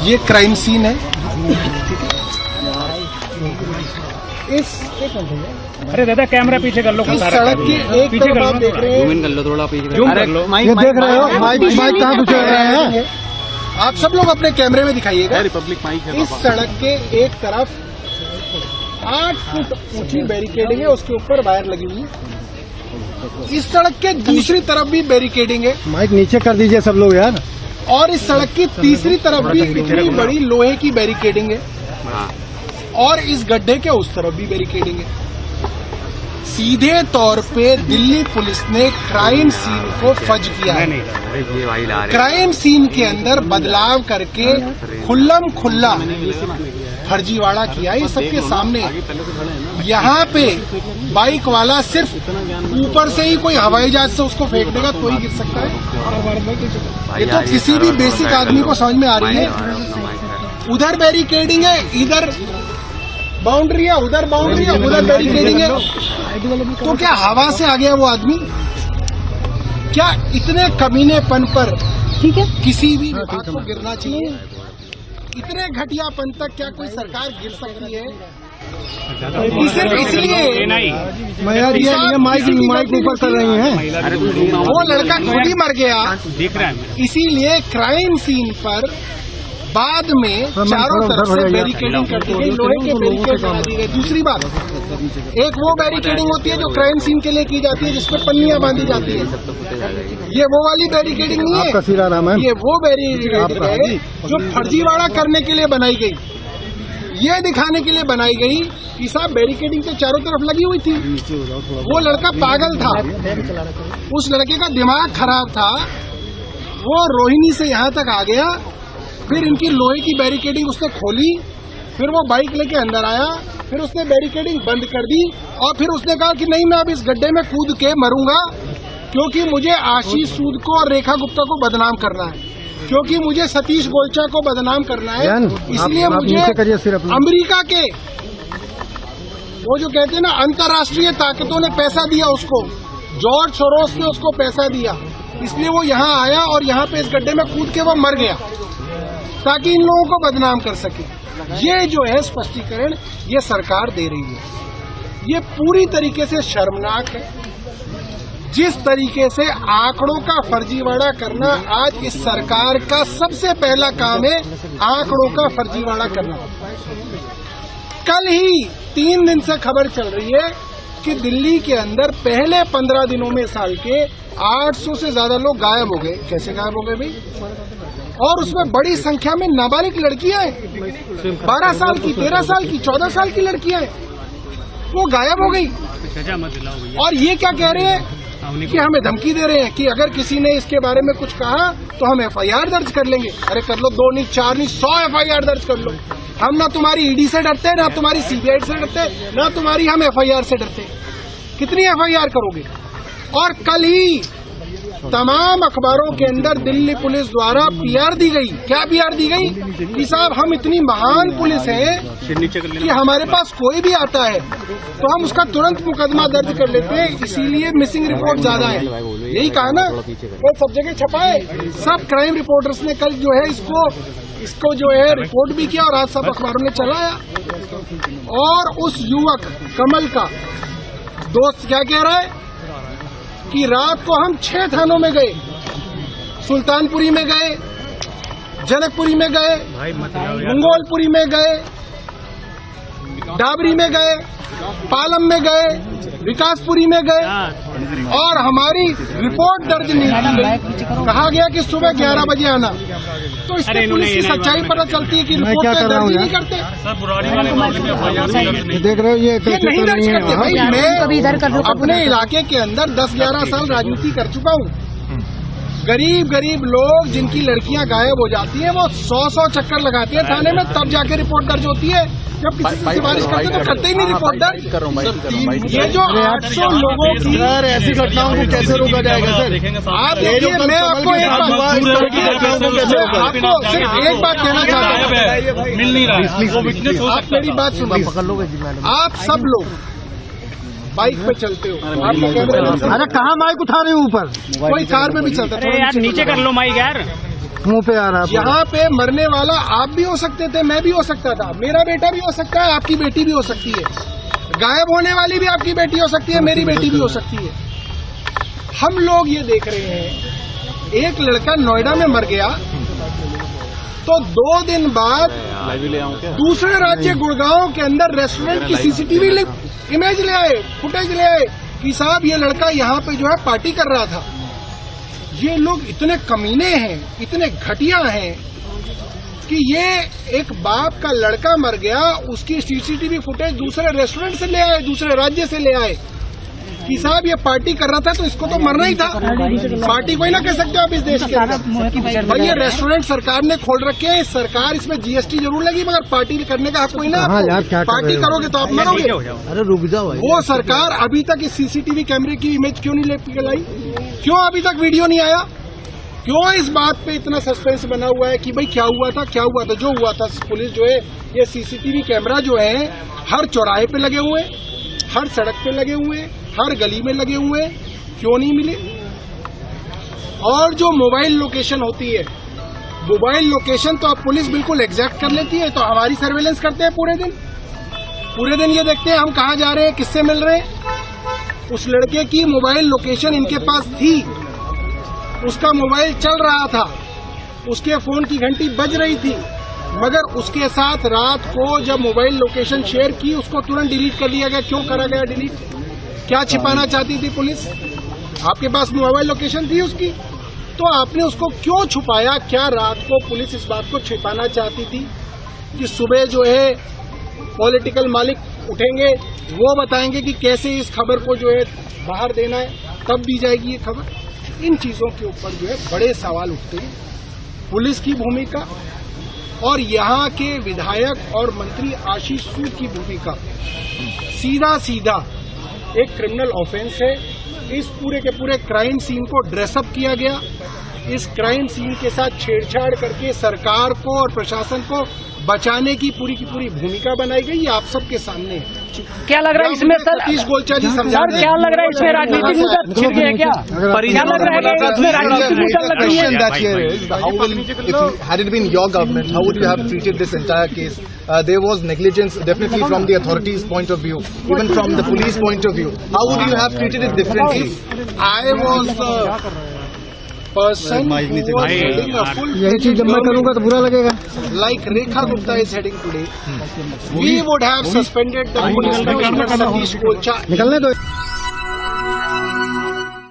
ये crime scene है। अरे दादा कैमरा पीछे कर लो। इस सड़क के एक तरफ आप देख रहे हैं, कर लो थोड़ा पीछे कर लो। ये देख रहे हो माइक कहाँ घुसे रहे हैं? आप सब लोग अपने कैमरे में दिखाइएगा। रिपब्लिक माइक है। इस सड़क के एक तरफ 8 फुट ऊंची बैरिकेडिंग है, उसके ऊपर वायर लगी हुई है। इस सड़क के दूसरी तरफ भी बैरिकेडिंग है माइक नीचे कर दीजिए सब लोग यार। और इस सड़क की तीसरी तरफ भी इतनी बड़ी लोहे की बैरिकेडिंग है और इस गड्ढे के उस तरफ भी बैरिकेडिंग है। सीधे तौर पे दिल्ली पुलिस ने क्राइम सीन को फज किया है। क्राइम सीन के अंदर बदलाव करके खुल्लम खुल्ला फर्जीवाड़ा किया है सबके सामने। यहाँ पे बाइक वाला सिर्फ ऊपर से ही कोई हवाई जहाज से उसको फेंक देगा तो ही गिर सकता है। ये तो किसी भी बेसिक आदमी को समझ में आ रही है। उधर बैरिकेडिंग है, इधर बाउंड्री है, उधर बाउंड्री है, उधर बैरिकेडिंग है। तो क्या हवा से आ गया वो आदमी? क्या इतने कमीनेपन पर ठीक है किसी भी विभाग को गिरना चाहिए? इतने घटियापन तक क्या कोई सरकार गिर सकती है? सिर्फ इसलिए माइक ऊपर कर रही हैं। वो लड़का खुद ही मर गया। इसीलिए क्राइम सीन पर बाद में चारों तरफ से बैरिकेडिंग कर दी गई, लोहे के बैरिकेड लगा दी गई। दूसरी बात, एक वो बैरिकेडिंग होती है जो क्राइम सीन के लिए की जाती है, जिसमें पन्नियां बांधी जाती है। ये वो वाली बैरिकेडिंग नहीं है, ये वो बैरिकेडिंग है जो फर्जीवाड़ा करने के लिए बनाई गई, ये दिखाने के लिए बनाई गई कि साहब बैरिकेडिंग तो चारों तरफ लगी हुई थी। वो लड़का पागल था, उस लड़के का दिमाग खराब था, वो रोहिणी से यहाँ तक आ गया। फिर इनकी लोहे की बैरिकेडिंग उसने खोली, फिर वो बाइक लेके अंदर आया, फिर उसने बैरिकेडिंग बंद कर दी और फिर उसने कहा कि नहीं मैं अब इस गड्ढे में कूद के मरूंगा क्योंकि मुझे आशीष सूद को और रेखा गुप्ता को बदनाम करना है, क्योंकि मुझे सतीश गोलचा को बदनाम करना है। इसलिए मुझे अमेरिका के वो जो कहते हैं ना अंतर्राष्ट्रीय ताकतों ने पैसा दिया उसको, जॉर्ज सोरोस ने उसको पैसा दिया, इसलिए वो यहाँ आया और यहाँ पे इस गड्ढे में कूद के वो मर गया ताकि इन लोगों को बदनाम कर सके। ये जो है स्पष्टीकरण ये सरकार दे रही है, ये पूरी तरीके से शर्मनाक है। जिस तरीके से आंकड़ों का फर्जीवाड़ा करना आज इस सरकार का सबसे पहला काम है, आंकड़ों का फर्जीवाड़ा करना। कल ही 3 दिन से खबर चल रही है कि दिल्ली के अंदर पहले 15 दिनों में साल के 800 से ज्यादा लोग गायब हो गए। कैसे गायब हो गए भाई? और उसमें बड़ी संख्या में नाबालिग लड़कियां हैं, 12 साल की, 13 साल की, 14 साल की लड़कियां हैं, वो गायब हो गई। और ये क्या कह रहे हैं कि हमें धमकी दे रहे हैं कि अगर किसी ने इसके बारे में कुछ कहा तो हम FIR दर्ज कर लेंगे। अरे कर लो, 2 नहीं 4 नहीं 100 FIR दर्ज कर लो। हम ना तुम्हारी ED से डरते, ना तुम्हारी CBI से डरते, ना तुम्हारी हम FIR से डरते। कितनी FIR करोगे? और कल ही तमाम अखबारों के अंदर दिल्ली पुलिस द्वारा PR दी गई। क्या PR दी गई? कि साहब हम इतनी महान पुलिस है कि हमारे पास कोई भी आता है तो हम उसका तुरंत मुकदमा दर्ज कर लेते हैं, इसीलिए मिसिंग रिपोर्ट ज्यादा है। यही कहा ना, वो सब जगह छपा है। सब क्राइम रिपोर्टर्स ने कल जो है इसको जो है रिपोर्ट भी किया और आज सब अखबारों ने चलाया। और उस युवक कमल का दोस्त क्या कह रहा है कि रात को हम 6 थानों में गए, सुल्तानपुरी में गए, जनकपुरी में गए, मंगोलपुरी में गए, डाबरी में गए, पालम में गए, विकासपुरी में गए और हमारी रिपोर्ट दर्ज नहीं की गई। कहा गया कि सुबह 11 बजे आना। तो इससे पुलिस की सच्चाई पता चलती है कि रिपोर्ट दर्ज नहीं करते। देख रहे हो ये नहीं दर्ज करते भाई। मैं अपने इलाके के अंदर 10-11 साल राजनीति कर चुका हूँ। गरीब लोग जिनकी लड़कियां गायब हो जाती हैं वो 100 चक्कर लगाते हैं थाने में, तब जाके रिपोर्ट दर्ज होती है। जब किसी से सिफारिश करते तो करते ही नहीं रिपोर्ट दर्ज। ये जो 800 लोगों की ऐसी घटनाओं को कैसे रोका जाएगा सर? आप देखिए, मैं आपको सिर्फ एक बात कहना चाहता हूँ, मिल नहीं रहा। आप मेरी बात सुनिए। आप सब लोग बाइक पे चलते हो, आपको कैमरे में अरे कहाँ माइक उठा रहे हो ऊपर? कोई कार में भी चलता है। यार नीचे कर लो माइक यार। मुंह पे आ रहा है पूरा। यहाँ पे मरने वाला आप भी हो सकते थे, मैं भी हो सकता था, मेरा बेटा भी हो सकता है, आपकी बेटी भी हो सकती है, गायब होने वाली भी आपकी बेटी हो सकती है, मेरी बेटी भी हो सकती है। हम लोग ये देख रहे हैं, एक लड़का नोएडा में मर गया तो 2 दिन बाद दूसरे राज्य गुड़गांव के अंदर रेस्टोरेंट की सीसीटीवी इमेज ले आए, फुटेज ले आए कि साहब ये लड़का यहाँ पे जो है पार्टी कर रहा था। ये लोग इतने कमीने हैं, इतने घटिया हैं कि ये एक बाप का लड़का मर गया, उसकी सीसीटीवी फुटेज दूसरे रेस्टोरेंट से ले आए, दूसरे राज्य से ले आए कि साहब ये पार्टी कर रहा था तो इसको तो मरना ही था। पार्टी कोई ना कह सकते आप इस देश के अंदर। भाई ये रेस्टोरेंट सरकार ने खोल रखे हैं, सरकार इसमें जीएसटी जरूर लगी मगर पार्टी करने का हक कोई ना आपको। पार्टी करोगे तो आप मरोगे। अरे रुक जाओ भाई। वो सरकार अभी तक इस सीसीटीवी कैमरे की इमेज क्यों नहीं लेके लाई? क्यों अभी तक वीडियो नहीं आया? क्यों इस बात पे इतना सस्पेंस बना हुआ है कि भाई क्या हुआ था, क्या हुआ था? जो हुआ था, पुलिस जो है ये सीसीटीवी कैमरा जो है हर चौराहे पे लगे हुए, हर सड़क पे लगे हुए, हर गली में लगे हुए, क्यों नहीं मिले? और जो मोबाइल लोकेशन होती है, मोबाइल लोकेशन तो अब पुलिस बिल्कुल एग्जैक्ट कर लेती है, तो हमारी सर्वेलेंस करते हैं पूरे दिन ये देखते हैं हम कहाँ जा रहे हैं, किससे मिल रहे हैं। उस लड़के की मोबाइल लोकेशन इनके पास थी, उसका मोबाइल चल रहा था, उसके फोन की घंटी बज रही थी, मगर उसके साथ रात को जब मोबाइल लोकेशन शेयर की उसको तुरंत डिलीट कर लिया गया। क्यों करा गया डिलीट? क्या छिपाना चाहती थी पुलिस? आपके पास मोबाइल लोकेशन थी उसकी, तो आपने उसको क्यों छुपाया? क्या रात को पुलिस इस बात को छिपाना चाहती थी कि सुबह जो है पॉलिटिकल मालिक उठेंगे, वो बताएंगे कि कैसे इस खबर को जो है बाहर देना है, तब दी जाएगी ये खबर। इन चीजों के ऊपर जो है बड़े सवाल उठते हैं। पुलिस की भूमिका और यहाँ के विधायक और मंत्री आशीष सूद की भूमिका सीधा एक क्रिमिनल ऑफेंस है। इस पूरे के पूरे क्राइम सीन को ड्रेसअप किया गया। इस क्राइम सीन के साथ छेड़छाड़ करके सरकार को और प्रशासन को बचाने की पूरी भूमिका बनाई गई। ये आप सबके सामने है। क्या लग रहा है इसमें सर? सतीश गोलचा जी समझा सर क्या लग रहा है इसमें राजनीतिक मुद्दा छिड़ गया क्या? क्या लग रहा है इसमें राजनीतिक मुद्दा लग रही है? That here is how will, had it been your government, how would you have treated this entire case? There was negligence definitely from the authorities' point of view, even from the police point of view. How would you have treated it differently? I was the person who was heading a full यही चीज जब मैं करूंगा तो बुरा लगेगा। like Rekha Gupta is heading today. We would have suspended the police commissioner Satish Golcha. निकलने दो।